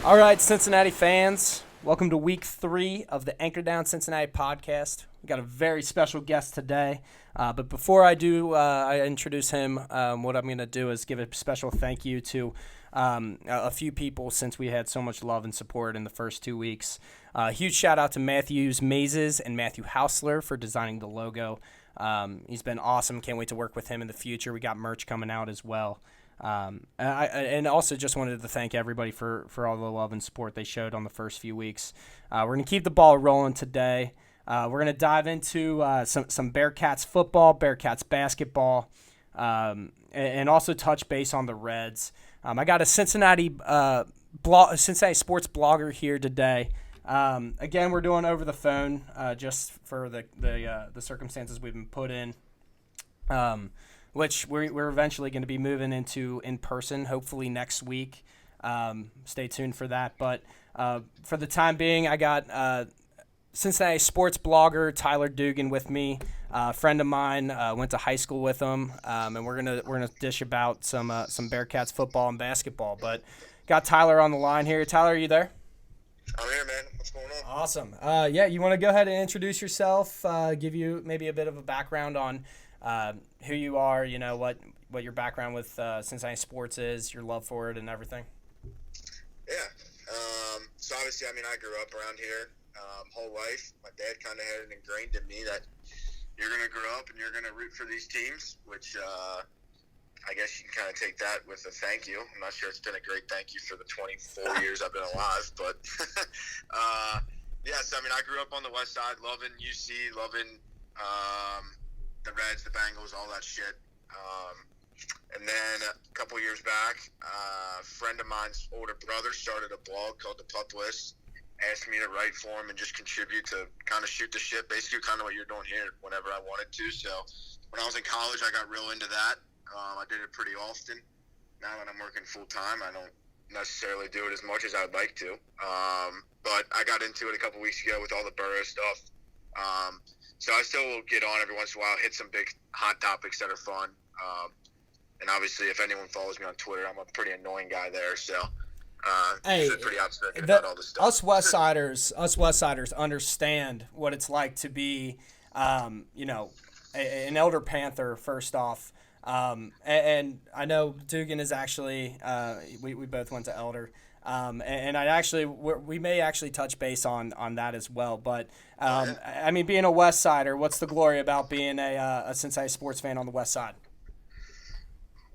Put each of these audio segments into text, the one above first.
All right, Cincinnati fans, welcome to week 3 of the Anchor Down Cincinnati podcast. We got a very special guest today, but before I introduce him, what I'm going to do is give a special thank you to a few people since we had so much love and support in the first 2 weeks. Huge shout out to Matthews Mazes and Matthew Hausler for designing the logo. He's been awesome. Can't wait to work with him in the future. We got merch coming out as well. And also just wanted to thank everybody for all the love and support they showed on the first few weeks. We're going to keep the ball rolling today. We're going to dive into some Bearcats football, Bearcats basketball, and also touch base on the Reds. I got a Cincinnati Sports Blogger here today. Again, we're doing over the phone just for the circumstances we've been put in. Which we're eventually going to be moving into in person, hopefully next week. Stay tuned for that. But for the time being, I got Cincinnati Sports Blogger Tyler Dugan with me, a friend of mine. Went to high school with him, and we're gonna dish about some Bearcats football and basketball. But got Tyler on the line here. Tyler, are you there? I'm here, man. What's going on? Awesome. You want to go ahead and introduce yourself? Give you maybe a bit of a background on who you are, what your background with Cincinnati sports is, your love for it, and everything. Yeah. So obviously, I grew up around here whole life. My dad kind of had it ingrained in me that you're going to grow up and you're going to root for these teams, which I guess you can kind of take that with a thank you. I'm not sure it's been a great thank you for the 24 years I've been alive, but yeah. So I grew up on the west side, loving UC, loving the Reds, the Bengals, all that shit. And then a couple years back, a friend of mine's older brother started a blog called The Pup List, asked me to write for him and just contribute to kind of shoot the shit, basically kind of what you're doing here whenever I wanted to. So when I was in college, I got real into that. I did it pretty often. Now that I'm working full-time, I don't necessarily do it as much as I would like to. But I got into it a couple weeks ago with all the Burrow stuff. So I still will get on every once in a while, hit some big hot topics that are fun. And obviously, if anyone follows me on Twitter, I'm a pretty annoying guy there. So pretty outspoken about all this stuff. Us West Siders understand what it's like to be, an Elder Panther, first off. And I know Dugan is actually, we both went to Elder. And we may actually touch base on that as well. But, being a West Sider, what's the glory about being a Cincinnati sports fan on the West Side?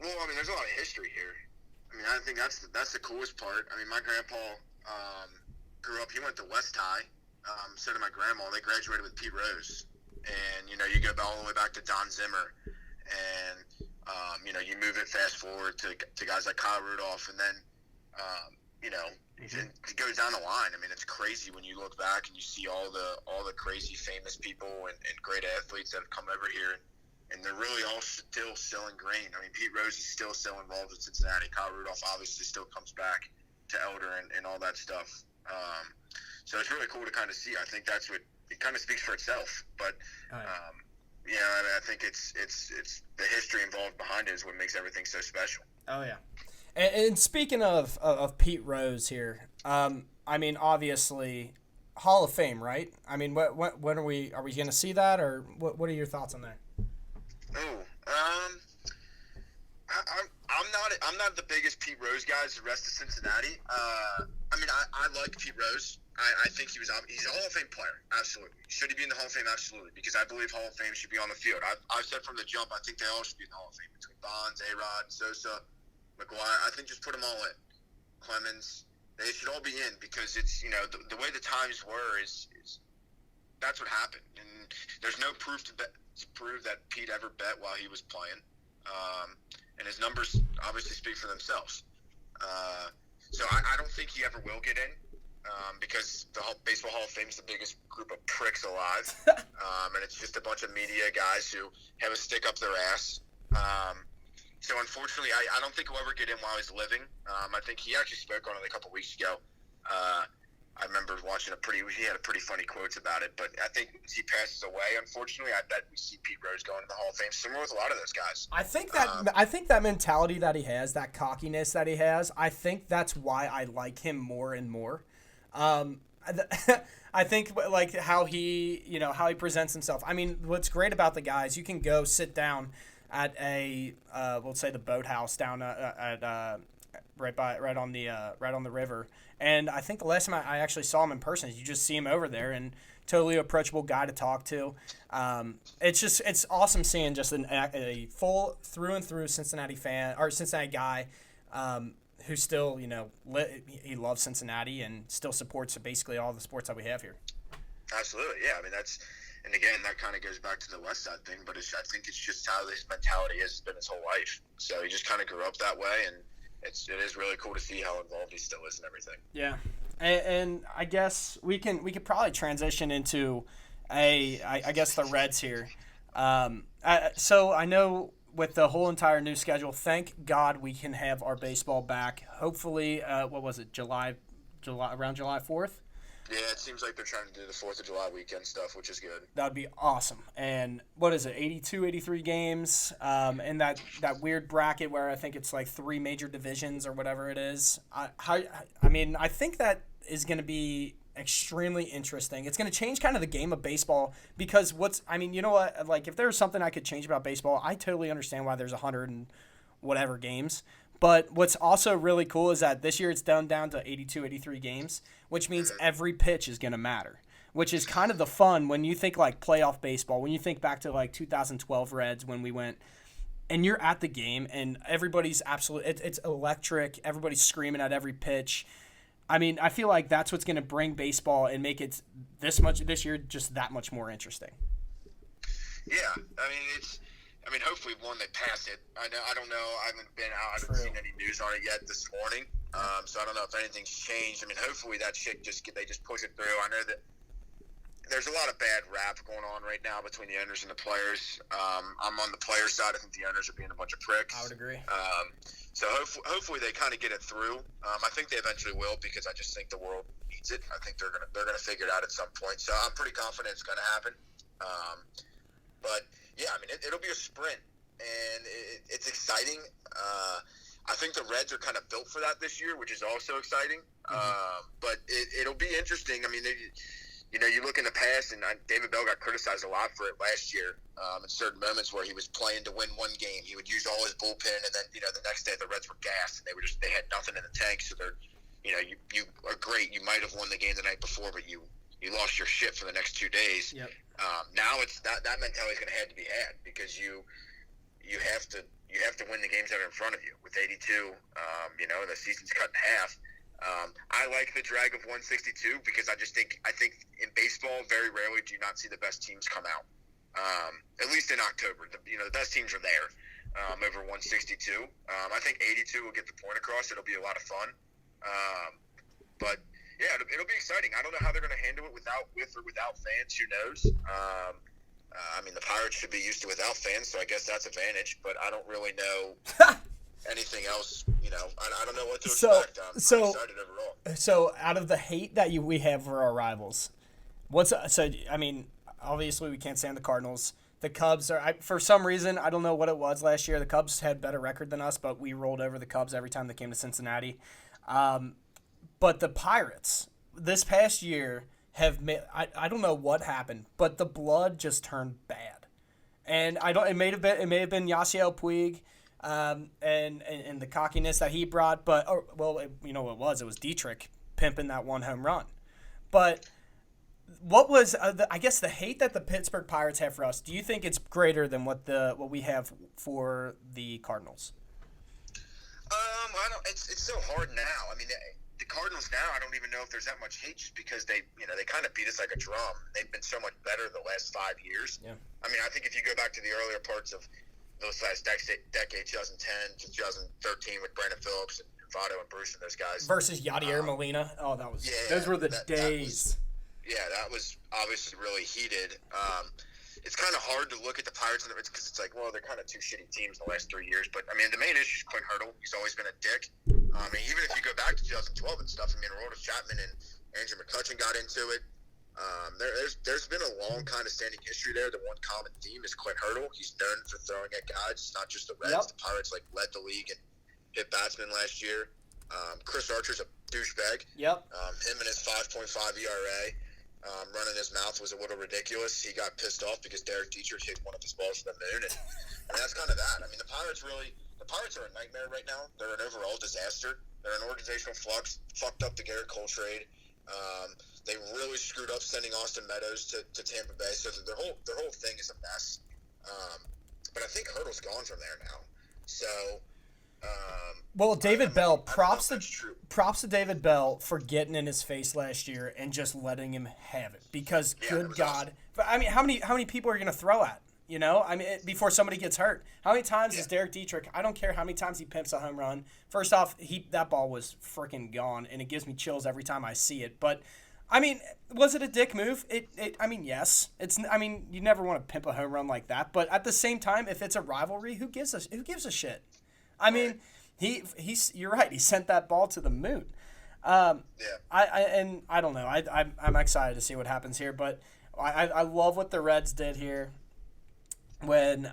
Well, there's a lot of history here. I think that's the coolest part. My grandpa grew up, he went to West High. So did my grandma. They graduated with Pete Rose. And, you go all the way back to Don Zimmer. And, you move it fast forward to guys like Kyle Rudolph. And then, it goes down the line. It's crazy when you look back and you see all the crazy famous people and great athletes that have come over here, and they're really all still ingrained. Pete Rose is still so involved with Cincinnati. Kyle Rudolph obviously still comes back to Elder and all that stuff. So it's really cool to kind of see. I think that's what it kind of speaks for itself. But I think it's the history involved behind it is what makes everything so special. Oh yeah. And speaking of Pete Rose here, obviously Hall of Fame, right? When are we going to see that, or what are your thoughts on that? I'm not the biggest Pete Rose guy as the rest of Cincinnati. I like Pete Rose. I think he's a Hall of Fame player. Absolutely. Should he be in the Hall of Fame? Absolutely. Because I believe Hall of Fame should be on the field. I've said from the jump, I think they all should be in the Hall of Fame between Bonds, A-Rod, Sosa, McGuire. I think just put them all in. Clemens, they should all be in because it's, the way the times were is that's what happened. And there's no proof to prove that Pete ever bet while he was playing. And his numbers obviously speak for themselves. So I don't think he ever will get in because the Baseball Hall of Fame is the biggest group of pricks alive. And it's just a bunch of media guys who have a stick up their ass. So unfortunately, I don't think he'll ever get in while he's living. I think he actually spoke on it a couple weeks ago. I remember watching he had a pretty funny quotes about it, but I think once he passes away, unfortunately, I bet we see Pete Rose going to the Hall of Fame, similar with a lot of those guys. I think that mentality that he has, that cockiness that he has, I think that's why I like him more and more. I think like how he presents himself. I mean, what's great about the guys, you can go sit down at a let's say the boathouse down at right on the river. And I think the last time I actually saw him in person, you just see him over there, and totally approachable guy to talk to. It's awesome seeing just a full through and through Cincinnati fan or Cincinnati guy who still he loves Cincinnati and still supports basically all the sports that we have here. Absolutely, yeah. I mean and again that kind of goes back to the West Side thing, but I think it's just how his mentality has been his whole life. So he just kind of grew up that way, and it is really cool to see how involved he still is in everything. Yeah, and I guess we could probably transition into I guess the Reds here. So I know with the whole entire new schedule, thank God we can have our baseball back. Hopefully, what was it, July around July 4th? Yeah, it seems like they're trying to do the 4th of July weekend stuff, which is good. That would be awesome. And what is it, 82, 83 games in that weird bracket where I think it's like 3 major divisions or whatever it is. I think that is going to be extremely interesting. It's going to change kind of the game of baseball because you know what? Like if there's something I could change about baseball, I totally understand why there's 100 and whatever games. But what's also really cool is that this year it's down to 82, 83 games, which means every pitch is going to matter, which is kind of the fun when you think like playoff baseball, when you think back to like 2012 Reds when we went and you're at the game and everybody's it's electric. Everybody's screaming at every pitch. I mean, I feel like that's what's going to bring baseball and make it this year just that much more interesting. Yeah, I mean, hopefully, they pass it. I don't know. I haven't been out. I haven't seen any news on it yet this morning. So I don't know if anything's changed. I mean, hopefully that shit they just push it through. I know that there's a lot of bad rap going on right now between the owners and the players. I'm on the player side. I think the owners are being a bunch of pricks. I would agree. So hopefully they kind of get it through. I think they eventually will because I just think the world needs it. I think they're gonna figure it out at some point. So I'm pretty confident it's gonna happen. But yeah, I mean it'll be a sprint and it's exciting. I think the Reds are kind of built for that this year, which is also exciting. But it'll be interesting. I mean, you look in the past, and David Bell got criticized a lot for it last year. In certain moments where he was playing to win one game, he would use all his bullpen, and then the next day the Reds were gassed, and they had nothing in the tank. So they're you are great. You might have won the game the night before, but you lost your shit for the next 2 days. Yep. Now it's that mentality is going to have to be had because you have to win the games that are in front of you. With 82, the season's cut in half. I like the drag of 162 because I think in baseball very rarely do you not see the best teams come out. At least in October, the best teams are there over 162. I think 82 will get the point across. It'll be a lot of fun. But yeah, it'll be exciting. I don't know how they're going to handle it with or without fans. Who knows? I mean, the Pirates should be used to without fans, so I guess that's advantage. But I don't really know anything else. I don't know what to expect. I'm excited overall. So out of the hate that we have for our rivals, obviously we can't stand the Cardinals. The Cubs for some reason, I don't know what it was last year. The Cubs had better record than us, but we rolled over the Cubs every time they came to Cincinnati. But the Pirates this past year have made, I don't know what happened, but the blood just turned bad. And it may have been Yasiel Puig and the cockiness that he brought, you know what it was? It was Dietrich pimping that one home run. But what was I guess the hate that the Pittsburgh Pirates have for us? Do you think it's greater than what we have for the Cardinals? It's so hard now. I mean, the Cardinals now, I don't even know if there's that much hate just because they kind of beat us like a drum. They've been so much better the last 5 years. Yeah. I mean, I think if you go back to the earlier parts of those last decade, 2010 to 2013 with Brandon Phillips and Votto and Bruce and those guys. Versus Yadier Molina. Oh, those were the days. That was obviously really heated. It's kind of hard to look at the Pirates because it's like, well, they're kind of two shitty teams the last 3 years. But, I mean, the main issue is Clint Hurdle. He's always been a dick. I mean, even if you go back to 2012 and stuff, I mean, Aroldis Chapman and Andrew McCutcheon got into it. There's been a long kind of standing history there. The one common theme is Clint Hurdle. He's known for throwing at guys. It's not just the Reds. Yep. The Pirates led the league in hit batsmen last year. Chris Archer's a douchebag. Yep. Him and his 5.5 ERA running his mouth was a little ridiculous. He got pissed off because Derek Dietrich hit one of his balls to the moon, and that's kind of that. I mean, the Pirates are a nightmare right now. They're an overall disaster. They're an organizational flux. Fucked up the Garrett Cole trade. They really screwed up sending Austin Meadows to Tampa Bay, so their whole thing is a mess. But I think Hurdle's gone from there now. So. Well, David Bell, props to David Bell for getting in his face last year and just letting him have it. Because, good God, awesome. I mean, how many people are you going to throw at? You know, I mean, before somebody gets hurt. How many times is Derek Dietrich? I don't care how many times he pimps a home run. First off, that ball was freaking gone, and it gives me chills every time I see it. But, I mean, was it a dick move? I mean, yes. You never want to pimp a home run like that. But at the same time, if it's a rivalry, who gives a shit? I mean, you're right. He sent that ball to the moon. I don't know. I'm excited to see what happens here, but I love what the Reds did here. When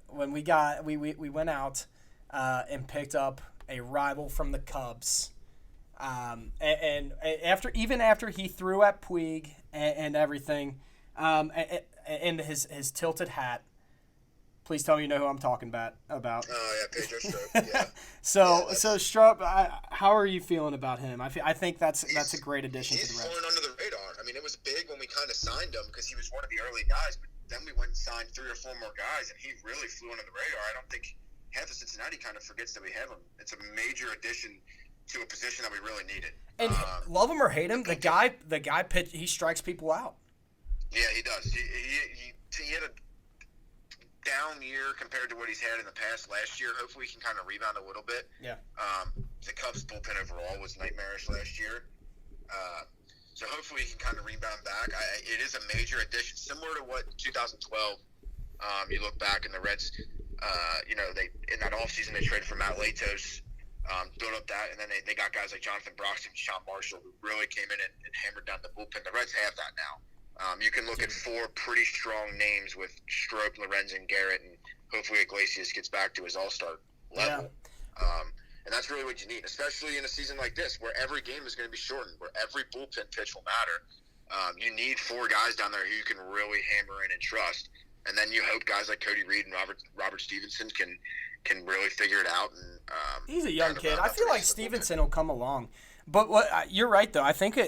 we went out and picked up a rival from the Cubs, and after he threw at Puig and everything, and his tilted hat. Please tell me you know who I'm talking about. Oh, yeah, Pedro Strop, yeah. So Strop, how are you feeling about him? I think that's a great addition to the Reds. He's flying under the radar. I mean, it was big when we kind of signed him because he was one of the early guys, but then we went and signed 3 or 4 more guys, and he really flew under the radar. I don't think half of Cincinnati kind of forgets that we have him. It's a major addition to a position that we really needed. And love him or hate him, the guy he strikes people out. Yeah, he does. He had a down year compared to what he's had in the past last year. Hopefully he can kind of rebound a little bit. Yeah. The Cubs bullpen overall was nightmarish last year. So hopefully he can kind of rebound back. It is a major addition, similar to what 2012. You look back and the Reds, they in that offseason they traded for Matt Latos, built up that, and then they got guys like Jonathan Broxton, Sean Marshall, who really came in and hammered down the bullpen. The Reds have that now. You can look at 4 pretty strong names with Strop, Lorenzen, Garrett, and hopefully Iglesias gets back to his all-star level. Yeah. And that's really what you need, especially in a season like this where every game is going to be shortened, where every bullpen pitch will matter. You need 4 guys down there who you can really hammer in and trust. And then you hope guys like Cody Reed and Robert Stevenson can really figure it out. And he's a young kid. I feel like Stevenson will come along. But you're right, though. I think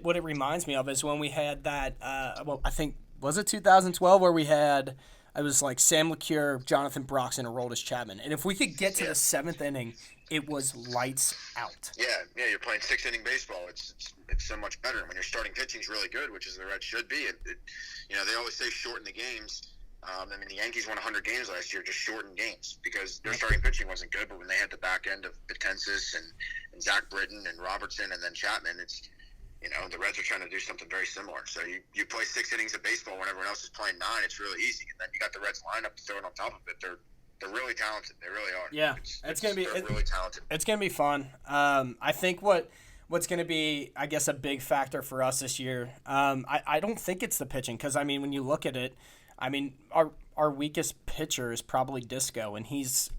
what it reminds me of is when we had that, I think, was it 2012 where we had, it was like Sam LeCure, Jonathan Broxton, and Aroldis Chapman. And if we could get to the 7th inning, it was lights out. Yeah, you're playing 6-inning baseball. It's so much better. When your starting pitching is really good, which is the Reds should be. They always say shorten the games. The Yankees won 100 games last year, just shortened games because their starting pitching wasn't good. But when they had the back end of Betances and Zach Britton and Robertson and then Chapman, it's the Reds are trying to do something very similar. So you play 6 innings of baseball when everyone else is playing 9. It's really easy, and then you got the Reds lineup to throw it on top of it. They're really talented. They really are. Yeah, they're really talented. It's gonna be fun. I think what's going to be, I guess, a big factor for us this year. I don't think it's the pitching because, when you look at it, our weakest pitcher is probably Disco, and he's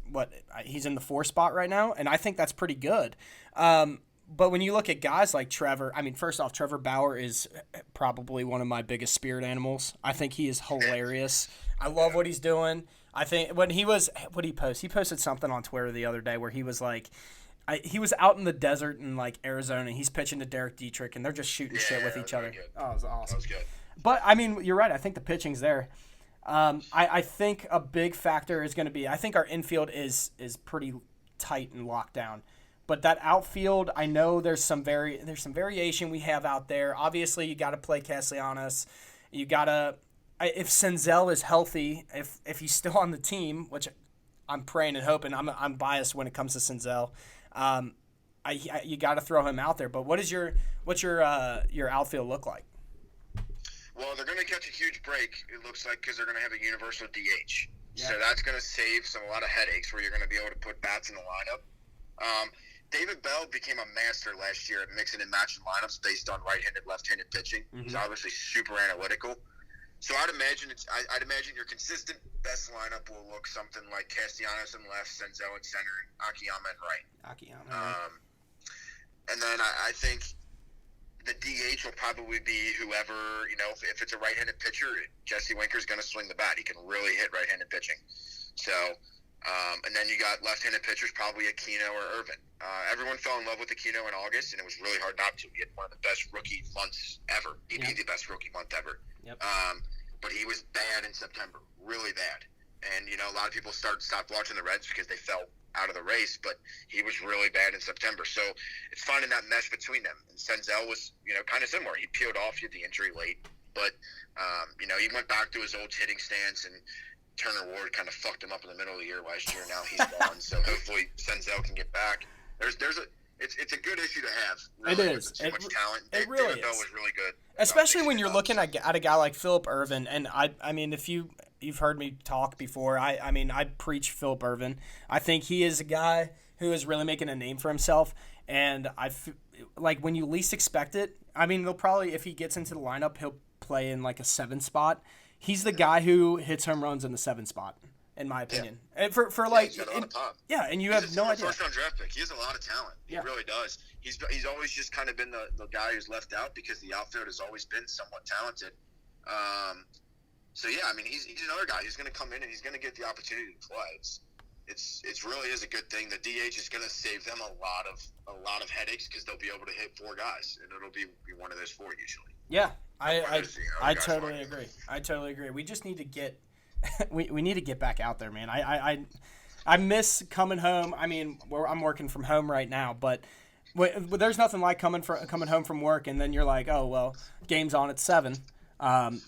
in the 4 spot right now, and I think that's pretty good. But when you look at guys like Trevor, first off, Trevor Bauer is probably one of my biggest spirit animals. I think he is hilarious. I love what he's doing. I think when he was, what did he post? He posted something on Twitter the other day where he was like, he was out in the desert in like Arizona. He's pitching to Derek Dietrich, and they're just shooting shit with each other. Oh, it was awesome. That was good. But you're right. I think the pitching's there. I think a big factor is going to be, I think our infield is pretty tight and locked down. But that outfield, I know there's some variation we have out there. Obviously, you got to play Castellanos. You got to, if Senzel is healthy, if he's still on the team, which I'm praying and hoping. I'm biased when it comes to Senzel. You got to throw him out there. But what's your outfield look like? Well, they're going to catch a huge break, it looks like, because they're going to have a universal DH. Yeah. So that's going to save a lot of headaches where you're going to be able to put bats in the lineup. David Bell became a master last year at mixing and matching lineups based on right-handed, left-handed pitching. Mm-hmm. He's obviously super analytical. So I'd imagine your consistent best lineup will look something like Castellanos in left, Senzel in center, and Akiyama in right. And then I think the DH will probably be whoever, if it's a right-handed pitcher, Jesse Winker's going to swing the bat. He can really hit right-handed pitching. So, and then you got left-handed pitchers, probably Aquino or Irvin. Everyone fell in love with Aquino in August, and it was really hard not to. He had one of the best rookie months ever. He'd be the best rookie month ever. Yep. But he was bad in September, really bad. And, a lot of people stopped watching the Reds because they fell out of the race, but he was really bad in September. So it's finding that mesh between them. And Senzel was, kind of similar. He peeled off, he had the injury late, but, he went back to his old hitting stance, and Turner Ward kind of fucked him up in the middle of the year last year. Now he's gone, so hopefully Senzel can get back. It's a good issue to have. Really, it is. So much talent. It really David Bell was really good. Especially when you're looking at a guy like Phillip Ervin, and I mean, if you've heard me talk before, I preach Phillip Ervin. I think he is a guy who is really making a name for himself, and like when you least expect it. I mean, they'll probably, if he gets into the lineup, he'll play in like a 7 spot. He's the guy who hits home runs in the 7 spot, in my opinion. Yeah. And for like, he's got a lot of pop. Yeah, and he's have no idea. First-round draft pick. He has a lot of talent. He really does. He's always just kind of been the guy who's left out because the outfield has always been somewhat talented. So yeah, I mean, he's another guy who's going to come in and he's going to get the opportunity to play. It's really is a good thing. The DH is going to save them a lot of headaches because they'll be able to hit 4 guys, and it'll be one of those 4 usually. Yeah, I totally agree. I totally agree. We just need to get we need to get back out there, man. I miss coming home. I mean, I'm working from home right now, but there's nothing like coming home from work and then you're like, oh well, game's on at 7. Right.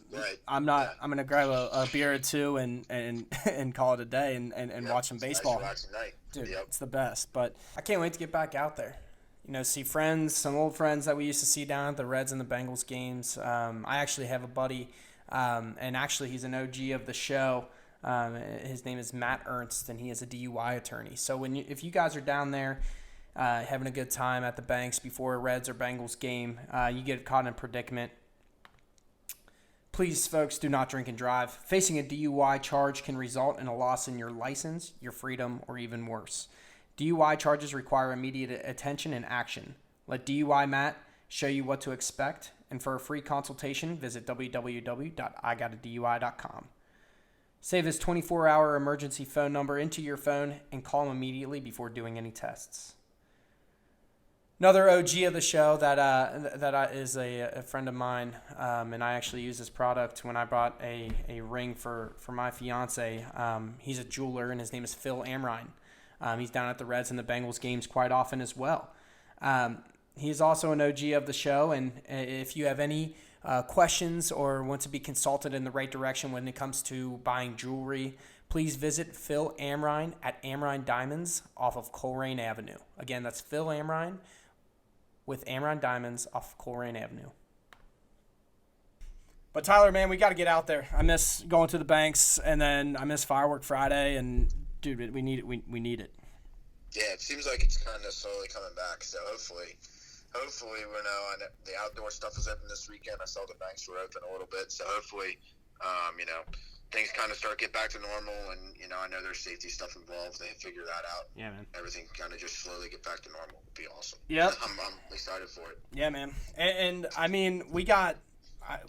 I'm gonna grab a beer or 2 and call it a day and watch some baseball. Nice night. Dude, It's the best. But I can't wait to get back out there. See friends, some old friends that we used to see down at the Reds and the Bengals games. I actually have a buddy, and actually he's an OG of the show. His name is Matt Ernst, and he is a DUI attorney. So if you guys are down there having a good time at the banks before a Reds or Bengals game, you get caught in a predicament, please, folks, do not drink and drive. Facing a DUI charge can result in a loss in your license, your freedom, or even worse. DUI charges require immediate attention and action. Let DUI Matt show you what to expect, and for a free consultation, visit www.igotadui.com. Save his 24-hour emergency phone number into your phone and call him immediately before doing any tests. Another OG of the show that is a friend of mine, and I actually use this product when I bought a ring for my fiance. He's a jeweler, and his name is Phil Amrine. He's down at the Reds and the Bengals games quite often as well. He's also an OG of the show, and if you have any questions or want to be consulted in the right direction when it comes to buying jewelry, please visit Phil Amrine at Amrine Diamonds off of Coleraine Avenue. Again, that's Phil Amrine with Amrine Diamonds off Coleraine Avenue. But Tyler, man, we got to get out there. I miss going to the banks, and then I miss Firework Friday, and dude, we need it. We need it. Yeah, it seems like it's kind of slowly coming back. So hopefully, the outdoor stuff is open this weekend. I saw the banks were open a little bit, so hopefully, things kind of start to get back to normal. And I know there's safety stuff involved. They figure that out. Yeah, man. Everything kind of just slowly get back to normal would be awesome. Yep. I'm excited for it. Yeah, man. And I mean, we got.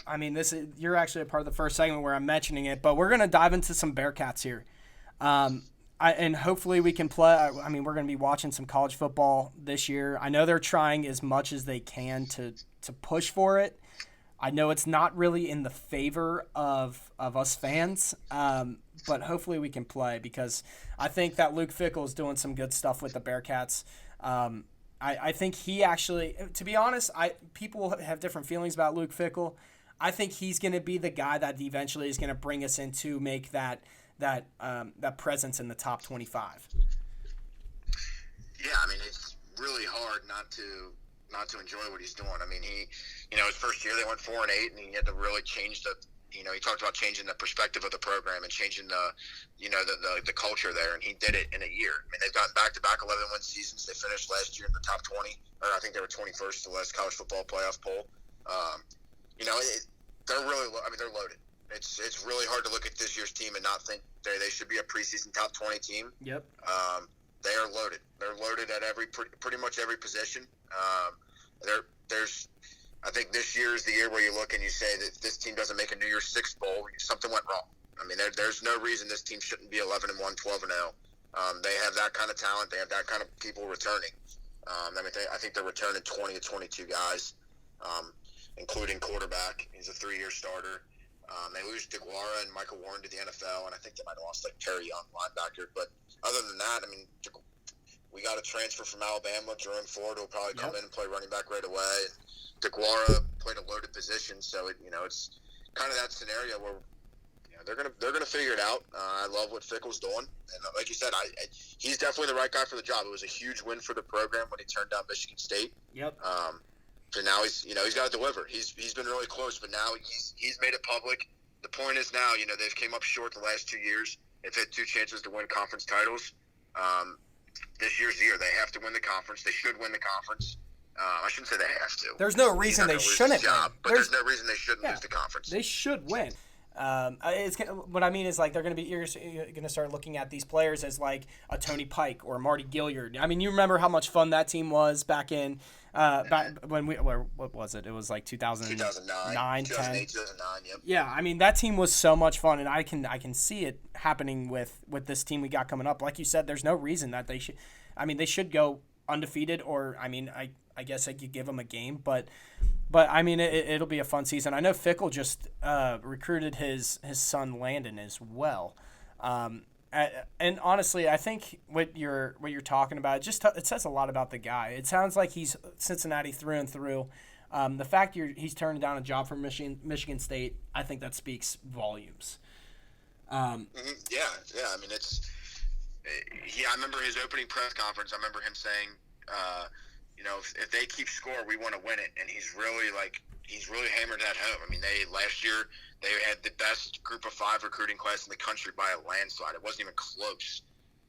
I mean, you're actually a part of the first segment where I'm mentioning it, but we're gonna dive into some Bearcats here. And hopefully we can play. I mean, we're going to be watching some college football this year. I know they're trying as much as they can to push for it. I know it's not really in the favor of us fans, but hopefully we can play because I think that Luke Fickell is doing some good stuff with the Bearcats. I think he actually, to be honest, people have different feelings about Luke Fickell. I think he's going to be the guy that eventually is going to bring us into make that presence in the top 25. Yeah, I mean, it's really hard not to enjoy what he's doing. I mean, his first year they went 4-8, and he had to really change he talked about changing the perspective of the program and changing the culture there, and he did it in a year. I mean, they've gotten back-to-back 11-win seasons. They finished last year in the top 20, or I think they were 21st to the last college football playoff poll. They're really, they're loaded. It's really hard to look at this year's team and not think they should be a preseason top 20 team. Yep. They are loaded. They're loaded at pretty much every position. I think this year is the year where you look and you say that if this team doesn't make a New Year's Six bowl, something went wrong. I mean, there's no reason this team shouldn't be 11-1, 12-0. They have that kind of talent. They have that kind of people returning. I think they're returning 20 to 22 guys, including quarterback. He's a 3-year starter. They lose DeGuara and Michael Warren to the NFL, and I think they might have lost Terry Young, linebacker. But other than that, we got a transfer from Alabama. Jerome Ford will probably come in and play running back right away. DeGuara played a loaded position, so it's kind of that scenario where they're gonna figure it out. I love what Fickell's doing, and like you said, he's definitely the right guy for the job. It was a huge win for the program when he turned down Michigan State. Yep. So now he's got to deliver. He's been really close, but now he's made it public. The point is now, they've came up short the last 2 years. They've had 2 chances to win conference titles. This year's the year. They have to win the conference. They should win the conference. I shouldn't say they have to. There's no reason they shouldn't win. But there's no reason they shouldn't lose the conference. They should win. What I mean is you're going to start looking at these players as like a Tony Pike or Marty Gilliard. I mean, you remember how much fun that team was back in when what was it? It was like 2009, 10. 2008, 2009, yep. Yeah, I mean that team was so much fun, and I can see it happening with this team we got coming up. Like you said, there's no reason that they should. I mean, they should go undefeated, or I guess I could give them a game, but I mean it'll be a fun season. I know Fickell just recruited his son Landon as well, and honestly, I think what you're talking about it says a lot about the guy. It sounds like he's Cincinnati through and through. The fact he's turning down a job from Michigan State, I think that speaks volumes. Yeah. I mean, I remember his opening press conference. I remember him saying, if they keep score, we want to win it. And he's really hammered that home. I mean, last year they had the best group of 5 recruiting class in the country by a landslide. It wasn't even close.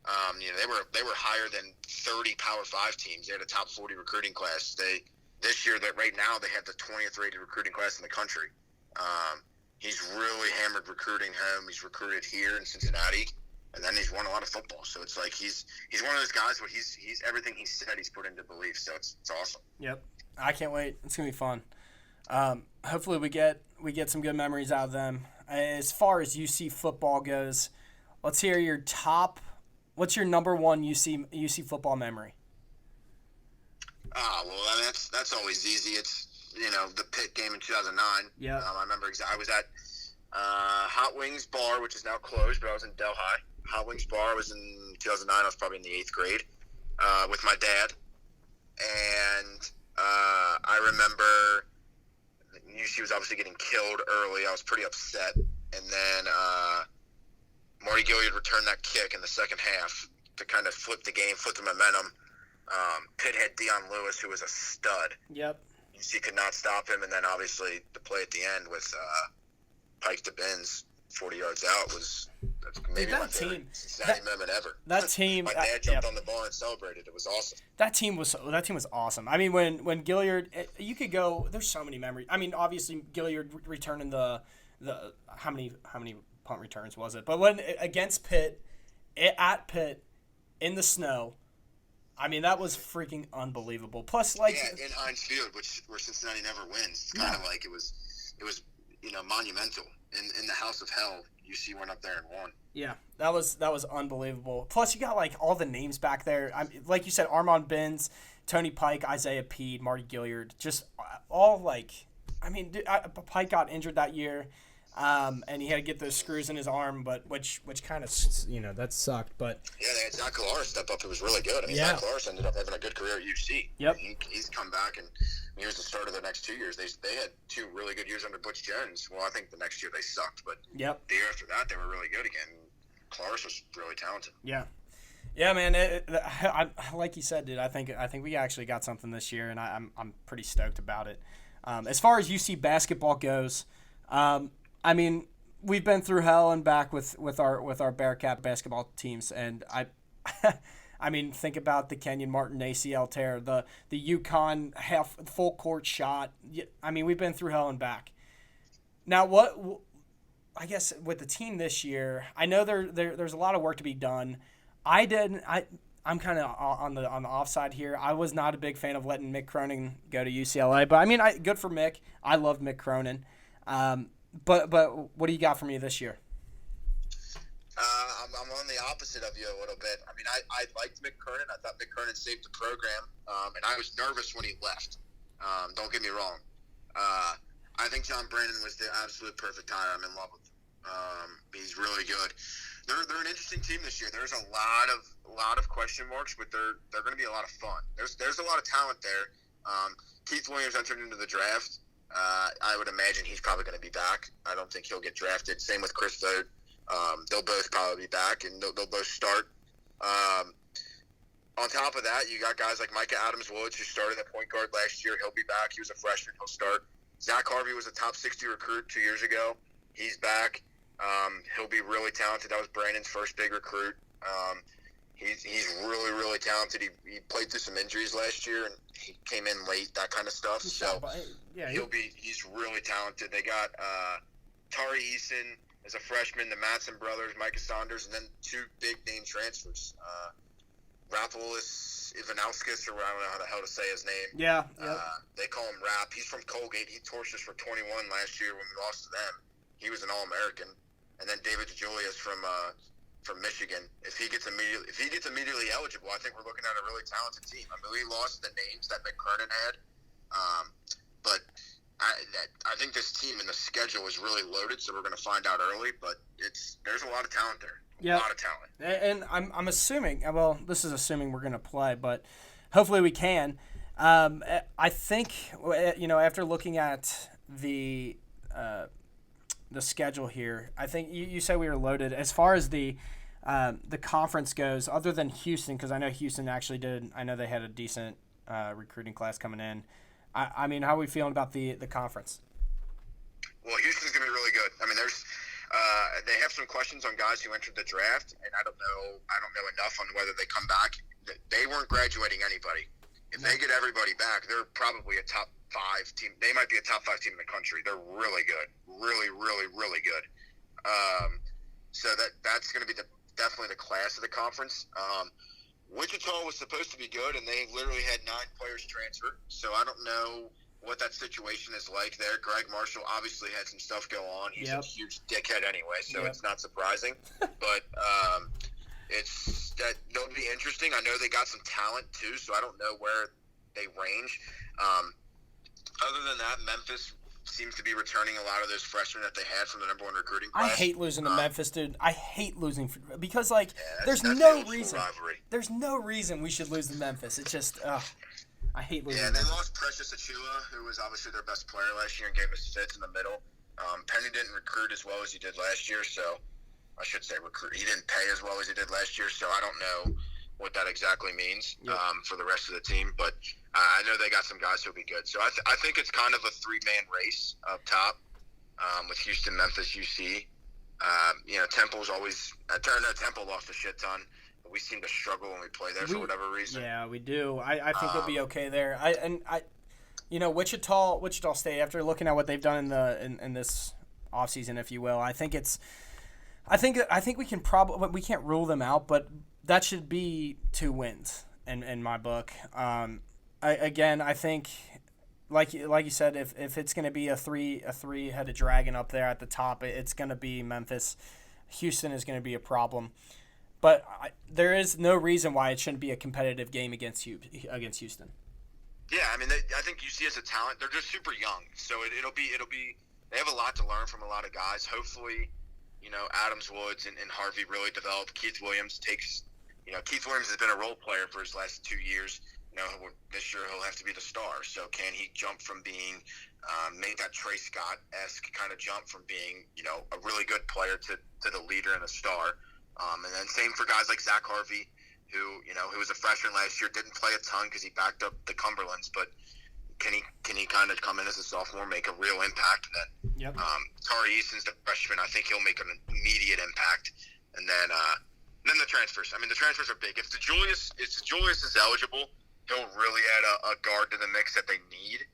They were higher than 30 Power 5 teams. They had a top 40 recruiting class. This year, right now, they have the 20th rated recruiting class in the country. He's really hammered recruiting home. He's recruited here in Cincinnati, and then he's won a lot of football. So it's like he's one of those guys where he's everything he said he's put into belief. So it's awesome. Yep, I can't wait. It's gonna be fun. Hopefully we get some good memories out of them. As far as UC football goes, let's hear your top. What's your number one UC football memory? Well, I mean, that's always easy. It's the Pitt game in 2009. Yeah. I remember I was at Hot Wings Bar, which is now closed, but I was in Delhi. Hot Wings Bar was in 2009. I was probably in the 8th grade with my dad, and I remember UC was obviously getting killed early. I was pretty upset, and then Marty Gilliard returned that kick in the second half to kind of flip the game, flip the momentum. Pitt had Deion Lewis, who was a stud. Yep. UC could not stop him, and then obviously the play at the end with Pike to Ben's 40 yards out that's maybe my favorite Cincinnati moment ever. That team. My dad jumped on the bar and celebrated. It was awesome. That team was awesome. I mean, when Gilliard, you could go. There's so many memories. I mean, obviously Gilliard returning the how many punt returns was it? But when against Pitt, at Pitt, in the snow. I mean, that was freaking unbelievable. Plus, in Heinz Field, where Cincinnati never wins, it's kind of like it was monumental. In the House of Hell, UC went up there and won. Yeah, that was unbelievable. Plus, you got all the names back there. Like you said, Armand Benz, Tony Pike, Isaiah Peed, Marty Gilliard, just all Pike got injured that year. And he had to get those screws in his arm, but which kind of that sucked. But yeah, they had Zach Collar step up. It was really good. I mean, Zach Collar ended up having a good career at UC. Yep. I mean, he's come back, and he was the start of the next 2 years. They had 2 really good years under Butch Jones. Well, I think the next year they sucked, but the year after that they were really good again. Collar was really talented. Yeah. Yeah, man. I like you said, dude. I think we actually got something this year, and I'm pretty stoked about it. As far as UC basketball goes. I mean, we've been through hell and back with our Bearcat basketball teams, and I mean, think about the Kenyon Martin ACL tear, the UConn half full court shot. I mean, we've been through hell and back. Now, I guess with the team this year, I know there's a lot of work to be done. I'm kind of on the offside here. I was not a big fan of letting Mick Cronin go to UCLA, but I mean, good for Mick. I love Mick Cronin. But what do you got for me this year? I'm on the opposite of you a little bit. I mean, I liked Mick Cronin. I thought Mick Cronin saved the program, and I was nervous when he left. Don't get me wrong. I think John Brandon was the absolute perfect hire. I'm in love with him. He's really good. They're an interesting team this year. There's a lot of question marks, but they're going to be a lot of fun. There's a lot of talent there. Keith Williams entered into the draft. I would imagine he's probably going to be back. I don't think he'll get drafted. Same with Chris Vode. They'll both probably be back, and they'll both start. On top of that, you got guys like Micah Adams-Woods, who started at point guard last year. He'll be back. He was a freshman. He'll start. Zach Harvey was a top 60 recruit 2 years ago. He's back. He'll be really talented. That was Brandon's first big recruit. He's really, really talented. He played through some injuries last year, and he came in late, that kind of stuff. So yeah, he's really talented. They got Tari Eason as a freshman, the Matson brothers, Micah Saunders, and then two big-name transfers. Rapolis Ivanauskas, or I don't know how the hell to say his name. Yeah. They call him Rap. He's from Colgate. He torched us for 21 last year when we lost to them. He was an All-American. And then David Julius from Michigan. If he gets immediately eligible, I think we're looking at a really talented team. I mean, we lost the names that McKernan had, but I think this team and the schedule is really loaded, so we're going to find out early. But there's a lot of talent there. Yeah, a lot of talent. And I'm assuming. Well, this is assuming we're going to play, but hopefully we can. I think after looking at the schedule here, I think you said we were loaded as far as the conference goes. Other than Houston, because I know Houston actually did. I know they had a decent recruiting class coming in. I mean, how are we feeling about the conference? Well, Houston's going to be really good. I mean, they have some questions on guys who entered the draft, and I don't know enough on whether they come back. They weren't graduating anybody. If they get everybody back, they're probably a top 5 team. They might be a top 5 team in the country. They're really good, really, really, really good. So that's going to be definitely the class of the conference. Wichita was supposed to be good, and they literally had 9 players transfer. So I don't know what that situation is like there. Greg Marshall obviously had some stuff go on. He's a huge dickhead anyway, so it's not surprising. But they'll be interesting. I know they got some talent too, so I don't know where they range. Other than that, Memphis seems to be returning a lot of those freshmen that they had from the number 1 recruiting class. I hate losing to Memphis, dude. I hate losing because there's that's no the reason. rivalry. There's no reason we should lose to Memphis. It's just I hate losing. Yeah, they lost Precious Achua, who was obviously their best player last year and gave us fits in the middle. Penny didn't recruit as well as he did last year, so I should say recruit. He didn't pay as well as he did last year, so I don't know what that exactly means for the rest of the team. But I know they got some guys who'll be good. So I think it's kind of a 3-man race up top with Houston, Memphis, UC. Temple's always – Temple lost a shit ton. But we seem to struggle when we play there for whatever reason. Yeah, we do. I think we'll be okay there. Wichita State, after looking at what they've done in this offseason, if you will, I think we can probably – we can't rule them out, but – that should be 2 wins in my book. I think, like you said, if it's going to be a three-headed dragon up there at the top, it's going to be Memphis. Houston is going to be a problem, but there is no reason why it shouldn't be a competitive game against Houston. Yeah, I mean, I think UC has a talent. They're just super young, so it'll be. They have a lot to learn from a lot of guys. Hopefully, Adams Woods and Harvey really develop. Keith Williams has been a role player for his last 2 years. This year he'll have to be the star. So can he jump from being, make that Trey Scott-esque kind of jump from being, a really good player to the leader and a star. And then same for guys like Zach Harvey, who was a freshman last year, didn't play a ton because he backed up the Cumberlands, but can he kind of come in as a sophomore, make a real impact? And then Tari Easton's the freshman. I think he'll make an immediate impact. And then the transfers. I mean, the transfers are big. If Julius is eligible, he'll really add a guard to the mix that they need.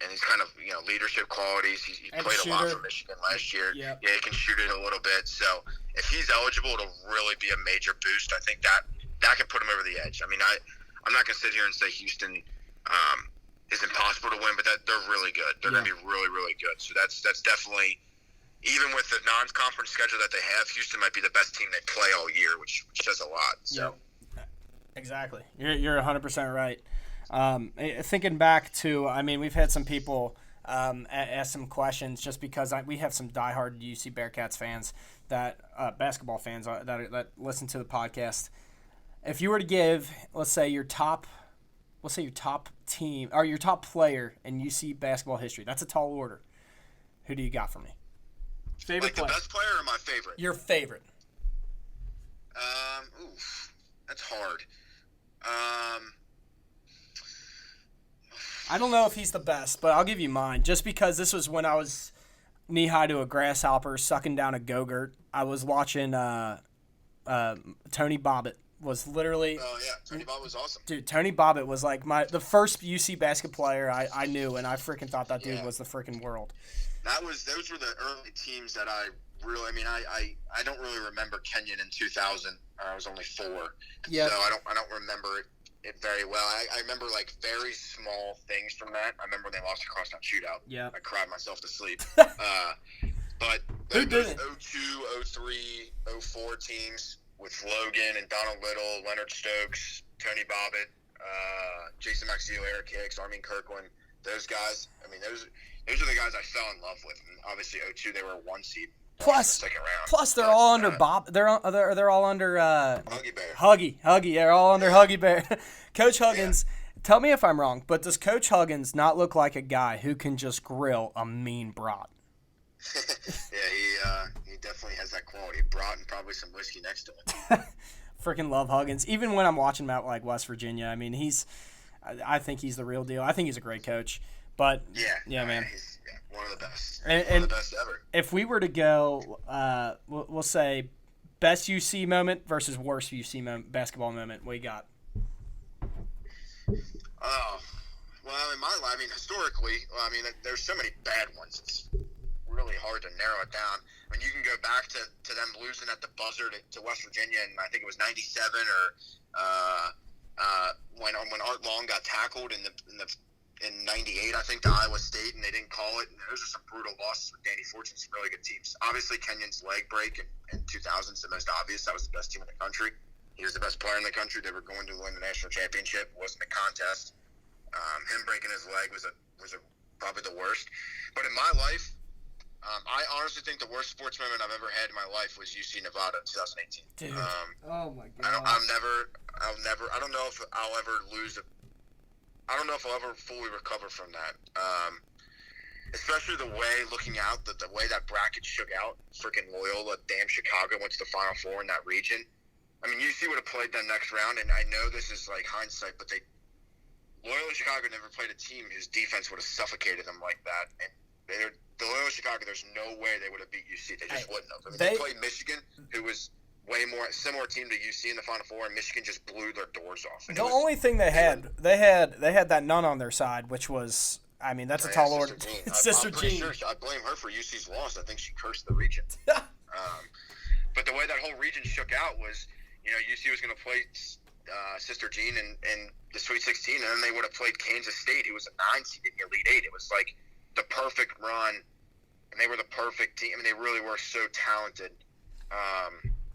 And he's kind of, leadership qualities. He played a lot for Michigan last year. Yeah, he can shoot it a little bit. So if he's eligible, it'll really be a major boost. I think that can put him over the edge. I mean, I'm not going to sit here and say Houston is impossible to win, but they're really good. They're going to be really, really good. So that's definitely, even with the non-conference schedule that they have, Houston might be the best team they play all year, which says a lot. So. Yep. Exactly. You're 100% right. Thinking back to, I mean, we've had some people ask some questions just because we have some diehard UC Bearcats fans basketball fans that listen to the podcast. If you were to give, let's say your top team or your top player in UC basketball history, that's a tall order. Who do you got for me? Favorite player? The best player or my favorite? Your favorite. That's hard. I don't know if he's the best, but I'll give you mine. Just because this was when I was knee-high to a grasshopper sucking down a Go-Gurt. I was watching Tony Bobbitt was literally... Oh, yeah. Tony Bobbitt was awesome. Dude, Tony Bobbitt was like the first UC basketball player I knew, and I freaking thought that dude was the freaking world. Those were the early teams that I really... I mean, I don't really remember Kenyon in 2000. I was only 4. Yeah. So I don't remember it very well. I remember like very small things from that. I remember when they lost the crosstown shootout. Yeah. I cried myself to sleep. But who those didn't? 02, 03, 04 teams with Logan and Donald Little, Leonard Stokes, Tony Bobbitt, Jason Maxio, Eric Hicks, Armin Kirkland, those guys. I mean, those are the guys I fell in love with. And obviously, 02 they were a 1 seed. Plus, they're all under Bob. They're all under Huggy Bear. Huggy. They're all under Huggy Bear. Coach Huggins. Tell me if I'm wrong, but does Coach Huggins not look like a guy who can just grill a mean brat? Yeah, he definitely has that quality. Brat and probably some whiskey next to it. Freaking love Huggins. Even when I'm watching him out like West Virginia, I mean, I think he's the real deal. I think he's a great coach. But yeah, man. He's one of the best. And one of the best ever. If we were to go, we'll say best UC moment versus worst UC basketball moment, what you got? Oh, well, in my life, I mean, historically, there's so many bad ones. It's really hard to narrow it down. I mean, you can go back to them losing at the buzzer to West Virginia, and I think it was 97 or when Art Long got tackled in 98, I think, to Iowa State, and they didn't call it. And those are some brutal losses with Danny Fortune, some really good teams. Obviously, Kenyon's leg break in 2000 is the most obvious. That was the best team in the country. He was the best player in the country. They were going to win the national championship. It wasn't a contest. Him breaking his leg was probably the worst. But in my life, I honestly think the worst sports moment I've ever had in my life was UC Nevada in 2018. Dude. Oh my God. I don't know if I'll ever I don't know if I'll ever fully recover from that. Especially the way, looking out, the way that bracket shook out. Freaking Loyola, damn Chicago went to the Final Four in that region. I mean, UC would have played them next round, and I know this is like hindsight, but Loyola Chicago never played a team whose defense would have suffocated them like that. And the Loyola Chicago, there's no way they would have beat UC. They just wouldn't have. I mean, they played Michigan, who was way more similar team to UC in the Final Four, and Michigan just blew their doors off. And the only thing they had that nun on their side, which was, I mean, that's a tall order. Sister Jean. Sure I blame her for UC's loss. I think she cursed the region. But the way that whole region shook out was, UC was going to play Sister Jean in the Sweet 16, and then they would have played Kansas State, who was a 9 seed in the Elite 8. It was like the perfect run, and they were the perfect team. I mean, they really were so talented.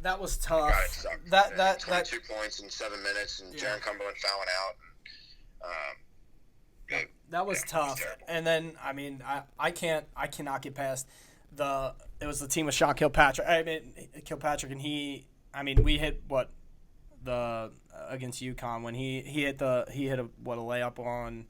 That was tough. God, it sucked. 22 points in 7 minutes, and Jaron Cumberland fouling out. That was tough. And then, I mean, I cannot get past it was the team with Sean Kilpatrick. I mean, Kilpatrick, and we hit against UConn when he hit a layup on,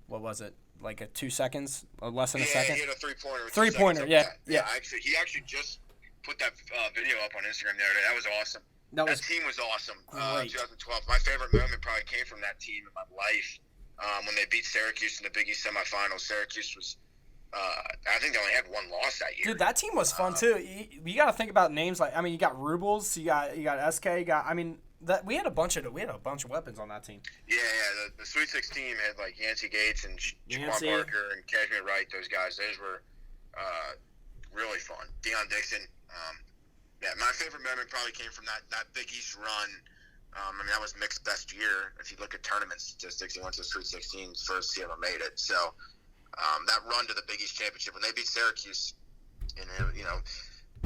what was it? Like a 2 seconds, or less than a second. He hit a three-pointer. Three-pointer, yeah. He actually just put that video up on Instagram the other day. That was awesome. That team was awesome. 2012. My favorite moment probably came from that team in my life. when they beat Syracuse in the Big East semifinals. Syracuse was, I think they only had one loss that year. Dude, that team was fun too. You got to think about names like, I mean, you got Rubles, you got SK, we had a bunch of weapons on that team. Yeah. The Sweet 16 had like Yancey Gates and Jaquan Parker and Cashmere Wright. Those guys, those were really fun. Deion Dixon. My favorite moment probably came from that Big East run. That was Mick's best year. If you look at tournament statistics, he went to the Sweet 16, first he ever made it. So that run to the Big East championship when they beat Syracuse, in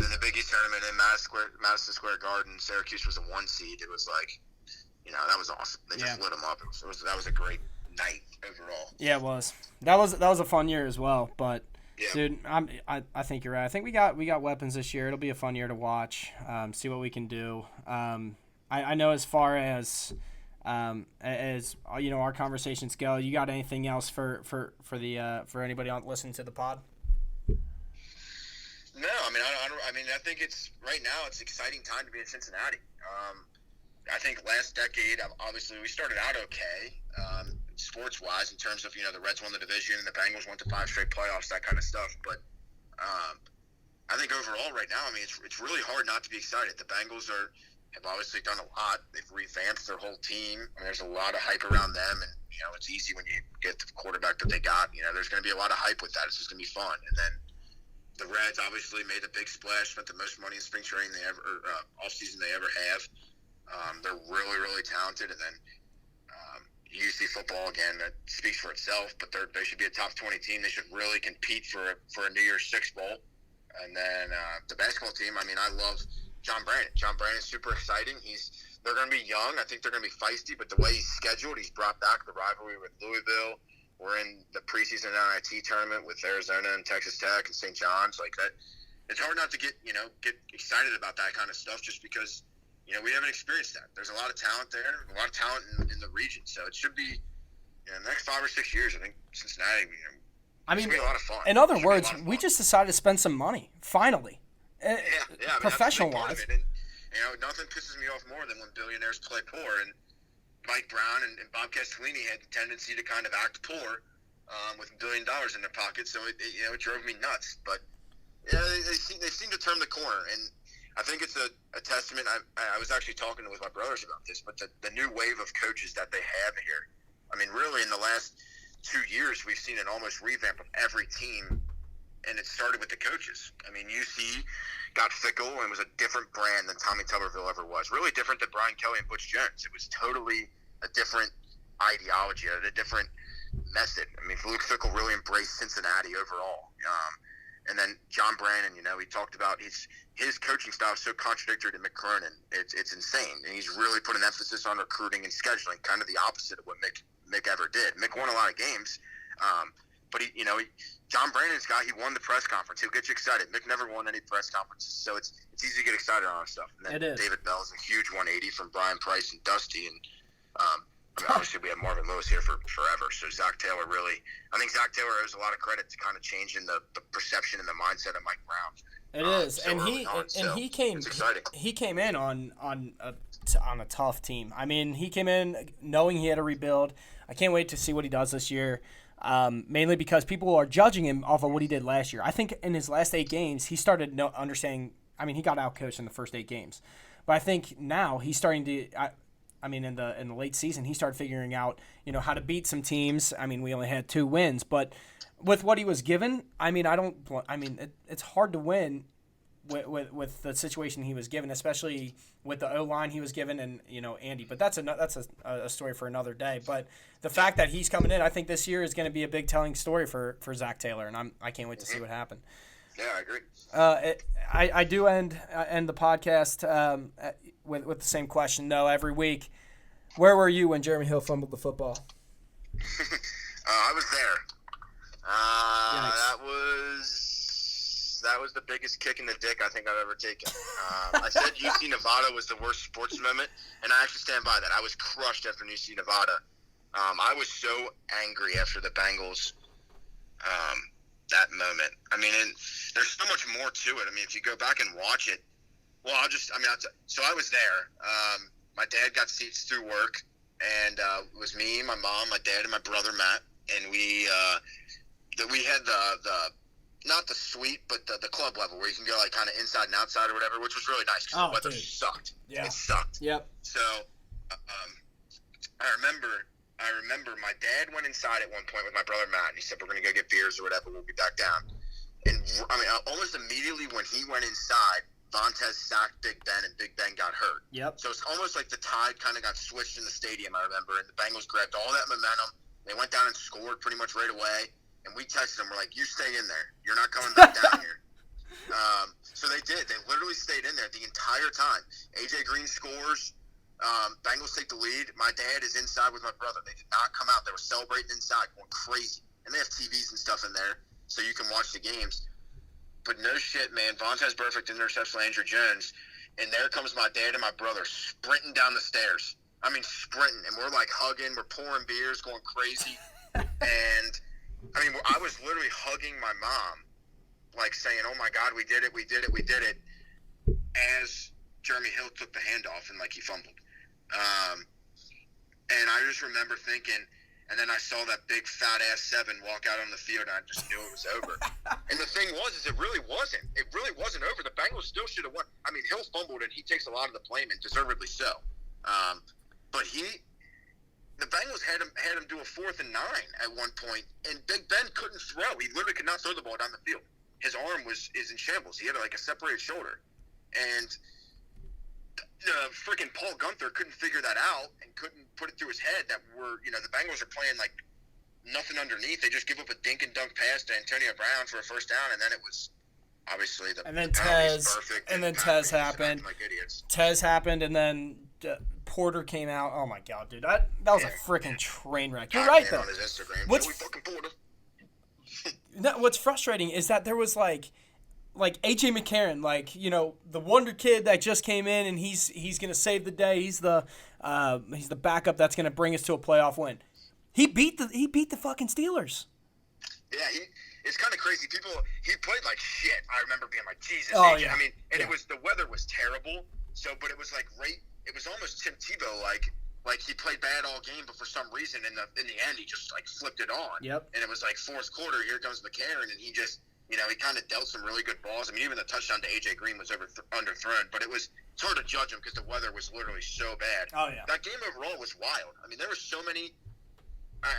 the Big East tournament in Madison Square Garden, Syracuse was a 1 seed. It was like, that was awesome. They just lit them up. That was a great night overall. Yeah, it was. That was a fun year as well. But yeah. Dude, I think you're right. I think we got weapons this year. It'll be a fun year to watch. See what we can do. I know as far as our conversations go, you got anything else for anybody listening to the pod? No, I think it's right now. It's an exciting time to be in Cincinnati. I think last decade, obviously, we started out okay, sports-wise, in terms of the Reds won the division and the Bengals went to 5 straight playoffs, that kind of stuff. But I think overall, right now, it's really hard not to be excited. The Bengals have obviously done a lot. They've revamped their whole team. There's a lot of hype around them, and it's easy when you get the quarterback that they got. There's going to be a lot of hype with that. It's just going to be fun. And then the Reds obviously made a big splash, spent the most money in spring training off-season they ever have. They're really, really talented. And then UC football, again, that speaks for itself, but they should be a top 20 team. They should really compete for a New Year's Six bowl. And then the basketball team, I love John Brandon. John Brandon's super exciting. They're going to be young. I think they're going to be feisty, but the way he's scheduled, he's brought back the rivalry with Louisville. We're in the preseason NIT tournament with Arizona and Texas Tech and St. John's. Like that, it's hard not to get excited about that kind of stuff just because we haven't experienced that. There's a lot of talent there, a lot of talent in the region. So it should be the next 5 or 6 years. I think Cincinnati. It's going to be a lot of fun. In other words, we just decided to spend some money finally. Professional-wise. Nothing pisses me off more than when billionaires play poor, and Mike Brown and Bob Castellini had the tendency to kind of act poor with $1 billion in their pockets, so it drove me nuts. But they seem to turn the corner, and I think it's a testament. I was actually talking with my brothers about this, but the new wave of coaches that they have here. Really in the last 2 years, we've seen an almost revamp of every team. And it started with the coaches. UC got fickle and was a different brand than Tommy Tuberville ever was. Really different than Brian Kelly and Butch Jones. It was totally a different ideology, a different method. Luke Fickell really embraced Cincinnati overall. And then John Brandon, he talked about his coaching style is so contradictory to Mick Cronin. It's insane. And he's really put an emphasis on recruiting and scheduling, kind of the opposite of what Mick ever did. Mick won a lot of games. But John Brandon's guy, he won the press conference. He'll get you excited. Mick never won any press conferences, so it's easy to get excited on stuff. And then it is. David Bell's a huge 180 from Brian Price and Dusty, and obviously we have Marvin Lewis here for forever. So I think Zach Taylor owes a lot of credit to kind of changing the perception and the mindset of Mike Brown. It is, and he came in on a tough team. He came in knowing he had to rebuild. I can't wait to see what he does this year. Mainly because people are judging him off of what he did last year. I think in his last 8 games, he started understanding. He got outcoached in the first 8 games, but I think now he's starting to. In the late season, he started figuring out how to beat some teams. We only had 2 wins, but with what he was given, it's hard to win with the situation he was given, especially with the O-line he was given and Andy. But that's a story for another day. But the fact that he's coming in, I think this year is going to be a big telling story for Zach Taylor, and I can't wait to see what happens. Yeah, I agree. I do end the podcast with the same question though every week. Where were you when Jeremy Hill fumbled the football? I was there. That was the biggest kick in the dick I think I've ever taken. I said UC Nevada was the worst sports moment, and I actually stand by that. I was crushed after UC Nevada. I was so angry after the Bengals that moment. And there's so much more to it. If you go back and watch it, so I was there. My dad got seats through work. and it was me, my mom, my dad, and my brother Matt, and we had the not the suite, but the club level where you can go like kind of inside and outside or whatever, which was really nice because the weather sucked. Yeah, it sucked. Yep. So I remember my dad went inside at one point with my brother Matt, and he said, "We're going to go get beers or whatever. We'll be back down." And I mean, almost immediately when he went inside, Vontez sacked Big Ben, and Big Ben got hurt. Yep. So it's almost like the tide kind of got switched in the stadium, I remember, and the Bengals grabbed all that momentum. They went down and scored pretty much right away, and we texted them. We're like, "You stay in there. You're not coming back down here." So they did. They literally stayed in there the entire time. A.J. Green scores. Bengals take the lead. My dad is inside with my brother. They did not come out. They were celebrating inside, going crazy. And they have TVs and stuff in there, so you can watch the games. But no shit, man. Vontez perfect intercepts Landry Jones, and there comes my dad and my brother sprinting down the stairs. I mean, sprinting, and we're like hugging. We're pouring beers, going crazy. And I mean, I was literally hugging my mom, like saying, "Oh my God, we did it, we did it, we did it," as Jeremy Hill took the handoff and like he fumbled. And I just remember thinking, and then I saw that big fat ass 7 walk out on the field, and I just knew it was over. And the thing was, it really wasn't. It really wasn't over. The Bengals still should have won. I mean, Hill fumbled, and he takes a lot of the blame, and deservedly so. But the Bengals had him do a 4th and 9 at one point, and Big Ben couldn't throw. He literally could not throw the ball down the field. His arm is in shambles. He had like a separated shoulder, and freaking Paul Gunther couldn't figure that out and couldn't put it through his head that the Bengals are playing like nothing underneath. They just give up a dink and dunk pass to Antonio Brown for a first down, and then it was obviously the Tez happened. Like idiots. Tez happened, and then Porter came out. Oh my God, dude, that was a freaking train wreck. You're right though. On his Instagram, What's frustrating is that there was like A.J. McCarron, the wonder kid that just came in, and he's gonna save the day. He's the backup that's gonna bring us to a playoff win. He beat the fucking Steelers. Yeah, it's kind of crazy. He played like shit. I remember being like, Jesus. Oh, AJ. yeah. I mean, and it was, the weather was terrible. So, but it was like it was almost Tim Tebow like he played bad all game, but for some reason in the end he just like flipped it on. Yep. And it was like fourth quarter. Here comes McCarron, and he just. He kind of dealt some really good balls. I mean, even the touchdown to A.J. Green was underthrown, but it's hard to judge him because the weather was literally so bad. Oh, yeah. That game overall was wild. I mean, there were so many – I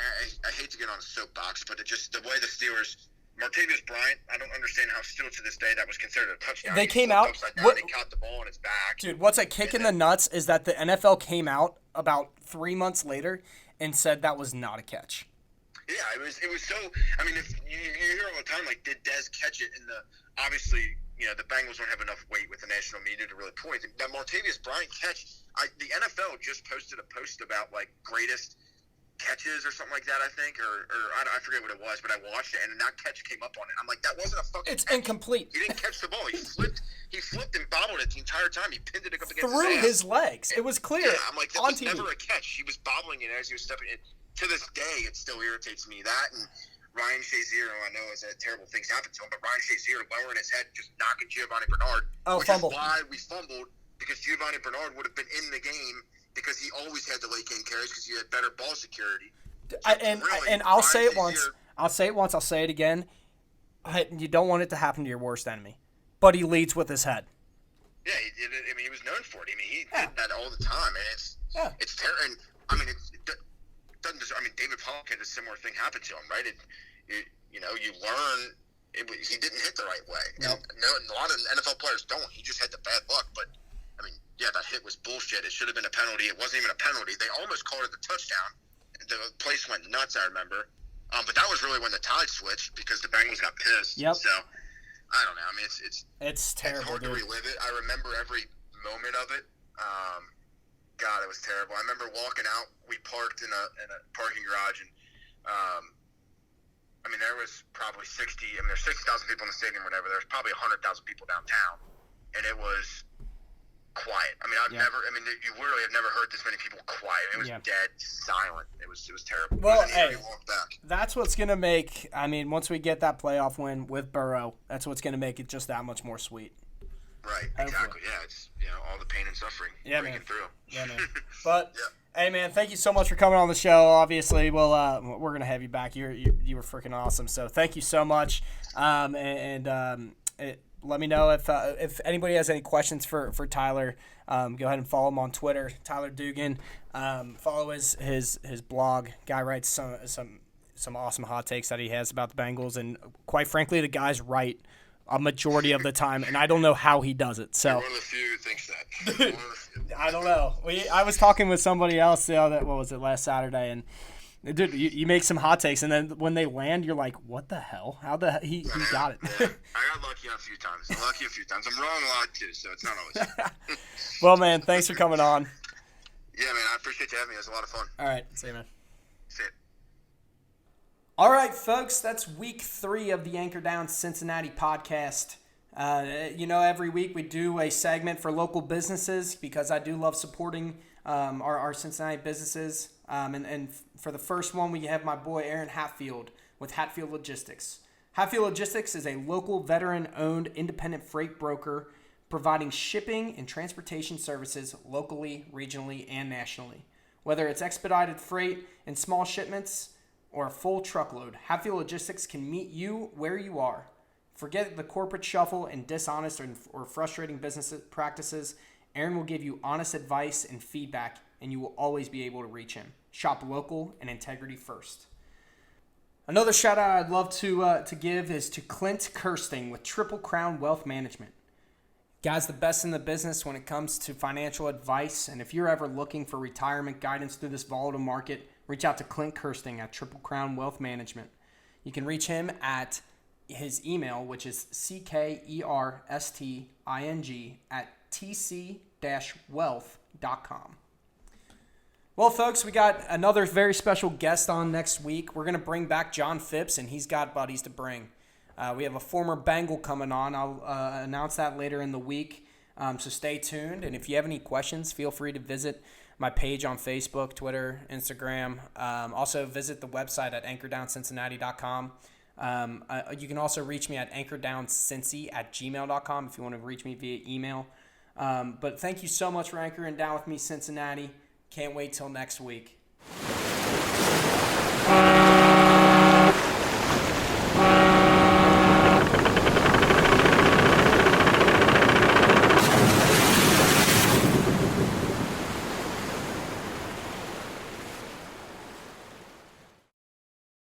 hate to get on a soapbox, but the way the Steelers – Martavis Bryant, I don't understand how still to this day that was considered a touchdown. They came out – they caught the ball in his back. Dude, what's a kick in the nuts is that the NFL came out about 3 months later and said that was not a catch. Yeah, it was so. I mean, if you hear all the time, like, did Dez catch it? And obviously, the Bengals don't have enough weight with the national media to really point. That Martavis Bryant catch, the NFL just posted a post about like greatest catches or something like that. I think, or I forget what it was, but I watched it, and that catch came up on it. I'm like, that wasn't a fucking. It's catch. Incomplete. He didn't catch the ball. He flipped and bobbled it the entire time. He pinned it up against through his legs. It was clear. Yeah, I'm like, that was never a catch. He was bobbling it as he was stepping in. To this day, it still irritates me. That and Ryan Shazier, I know is that terrible things happen to him, but Ryan Shazier lowering his head, just knocking Giovanni Bernard, which fumble. is why we fumbled, because Giovanni Bernard would have been in the game because he always had the late game carries because he had better ball security. And I'll say it once. I'll say it once. I'll say it again. You don't want it to happen to your worst enemy, but he leads with his head. Yeah, he did it. I mean, he was known for it. I mean, he did that all the time, and it's terrible. And I mean, David Pollock had a similar thing happen to him, right? You learn he didn't hit the right way. Nope. And a lot of NFL players don't. He just had the bad luck. But I mean, yeah, that hit was bullshit. It should have been a penalty. It wasn't even a penalty. They almost called it the touchdown. The place went nuts, I remember. But that was really when the tide switched because the Bengals got pissed. Yep. So I don't know. I mean, it's terrible. It's hard to relive it. I remember every moment of it. God, it was terrible. I remember walking out. We parked in a parking garage, and there was probably 60. I mean, there's 60,000 people in the stadium, or whatever. There's probably 100,000 people downtown, and it was quiet. I mean, you literally have never heard this many people quiet. It was dead silent. It was terrible. Well, hey, that's what's gonna make. I mean, once we get that playoff win with Burrow, that's what's gonna make it just that much more sweet. Right, exactly. Yeah, it's all the pain and suffering breaking through. Yeah, man. But Hey, man, thank you so much for coming on the show. Obviously, we're going to have you back. You were freaking awesome. So thank you so much. Let me know if anybody has any questions for Tyler. Go ahead and follow him on Twitter, Tyler Dugan. Follow his blog. Guy writes some awesome hot takes that he has about the Bengals. And quite frankly, the guy's right a majority of the time, and I don't know how he does it. So You're one of the few who thinks that. I don't know. I was talking with somebody else last Saturday, and dude, you make some hot takes, and then when they land, you're like, what the hell? He got it. Yeah. I got lucky a few times. I'm wrong a lot too, so it's not always. Well, man, thanks for coming on. Yeah, man, I appreciate you having me. It was a lot of fun. All right, see you, man. See ya. All right, folks, that's week 3 of the Anchor Down Cincinnati podcast. Every week we do a segment for local businesses because I do love supporting our Cincinnati businesses. And for the first one, we have my boy Aaron Hatfield with Hatfield Logistics. Hatfield Logistics is a local veteran-owned independent freight broker providing shipping and transportation services locally, regionally, and nationally. Whether it's expedited freight and small shipments or a full truckload, Hatfield Logistics can meet you where you are. Forget the corporate shuffle and dishonest or frustrating business practices. Aaron will give you honest advice and feedback, and you will always be able to reach him. Shop local and integrity first. Another shout out I'd love to give is to Clint Kirsting with Triple Crown Wealth Management. Guy's the best in the business when it comes to financial advice, and if you're ever looking for retirement guidance through this volatile market, reach out to Clint Kirsting at Triple Crown Wealth Management. You can reach him at his email, which is ckersting@tc-wealth.com. Well, folks, we got another very special guest on next week. We're going to bring back John Phipps, and he's got buddies to bring. We have a former Bengal coming on. I'll announce that later in the week, so stay tuned. And if you have any questions, feel free to visit my page on Facebook, Twitter, Instagram. Also visit the website at anchordowncincinnati.com. You can also reach me at anchordowncincy@gmail.com if you want to reach me via email. But thank you so much for anchoring down with me, Cincinnati. Can't wait till next week.